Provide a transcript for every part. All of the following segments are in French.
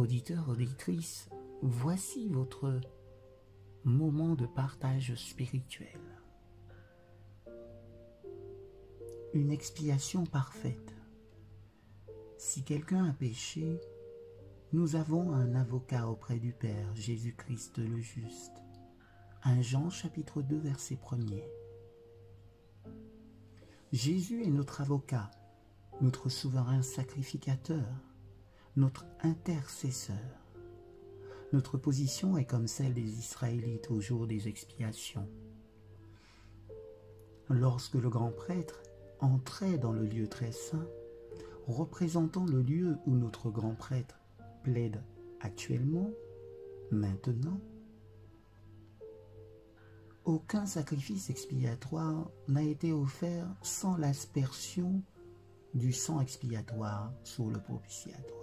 Auditeurs, auditrices, voici votre moment de partage spirituel. Une expiation parfaite. Si quelqu'un a péché, nous avons un avocat auprès du Père, Jésus-Christ le juste. 1 Jean chapitre 2 verset 1er. Jésus est notre avocat, notre souverain sacrificateur, notre intercesseur. Notre position est comme celle des Israélites au jour des expiations. Lorsque le grand prêtre entrait dans le lieu très saint, représentant le lieu où notre grand prêtre plaide actuellement, maintenant, aucun sacrifice expiatoire n'a été offert sans l'aspersion du sang expiatoire sur le propitiatoire.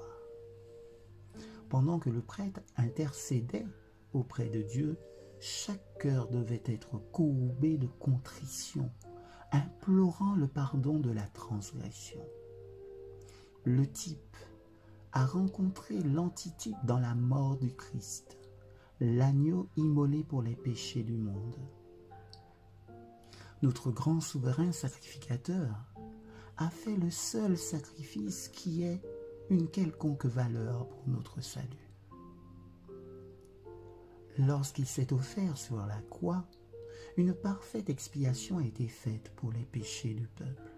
Pendant que le prêtre intercédait auprès de Dieu, chaque cœur devait être courbé de contrition, implorant le pardon de la transgression. Le type a rencontré l'antitype dans la mort du Christ, l'agneau immolé pour les péchés du monde. Notre grand souverain sacrificateur a fait le seul sacrifice qui ait une quelconque valeur pour notre salut. Lorsqu'il s'est offert sur la croix, une parfaite expiation a été faite pour les péchés du peuple.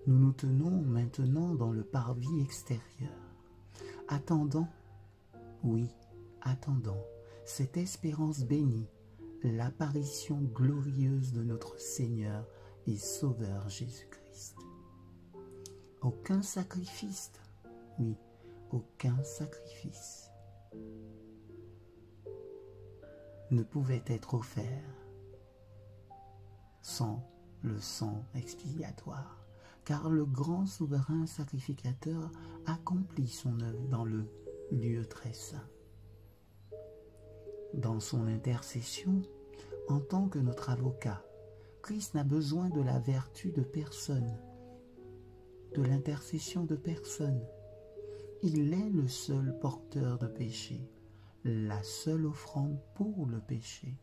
Nous nous tenons maintenant dans le parvis extérieur, attendant, oui, attendant, cette espérance bénie, l'apparition glorieuse de notre Seigneur et Sauveur Jésus-Christ. Aucun sacrifice, oui, aucun sacrifice ne pouvait être offert sans le sang expiatoire, car le grand souverain sacrificateur accomplit son œuvre dans le lieu très saint. Dans son intercession, en tant que notre avocat, Christ n'a besoin de la vertu de personne, de l'intercession de personne. Il est le seul porteur de péché, la seule offrande pour le péché.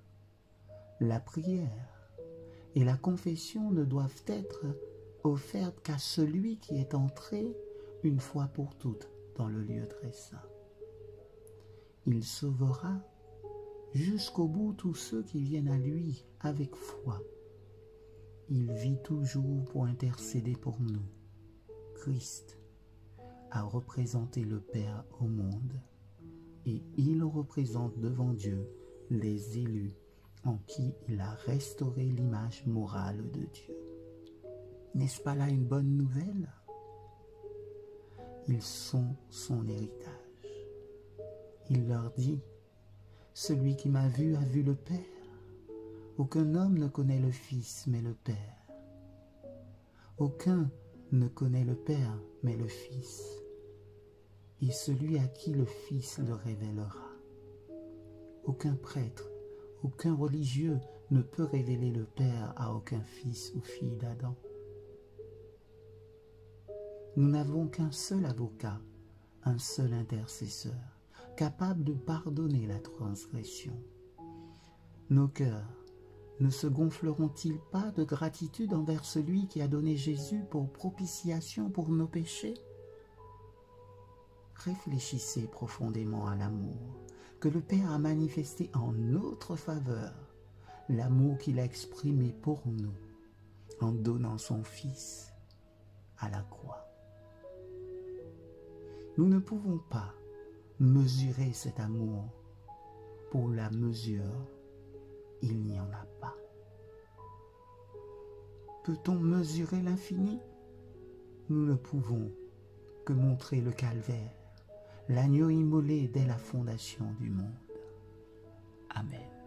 La prière et la confession ne doivent être offertes qu'à celui qui est entré une fois pour toutes dans le lieu très saint. Il sauvera jusqu'au bout tous ceux qui viennent à lui avec foi. Il vit toujours pour intercéder pour nous. Christ a représenté le Père au monde et il représente devant Dieu les élus en qui il a restauré l'image morale de Dieu. N'est-ce pas là une bonne nouvelle? Ils sont son héritage. Il leur dit, « Celui qui m'a vu a vu le Père. Aucun homme ne connaît le Fils, mais le Père. Aucun ne connaît le Père, mais le Fils, et celui à qui le Fils le révélera. Aucun prêtre, aucun religieux ne peut révéler le Père à aucun fils ou fille d'Adam. Nous n'avons qu'un seul avocat, un seul intercesseur, capable de pardonner la transgression. Nos cœurs ne se gonfleront-ils pas de gratitude envers celui qui a donné Jésus pour propitiation pour nos péchés? Réfléchissez profondément à l'amour que le Père a manifesté en notre faveur, l'amour qu'il a exprimé pour nous en donnant son Fils à la croix. Nous ne pouvons pas mesurer cet amour. Pour la mesure, il n'y en a pas. Peut-on mesurer l'infini? Nous ne pouvons que montrer le calvaire, l'agneau immolé dès la fondation du monde. Amen.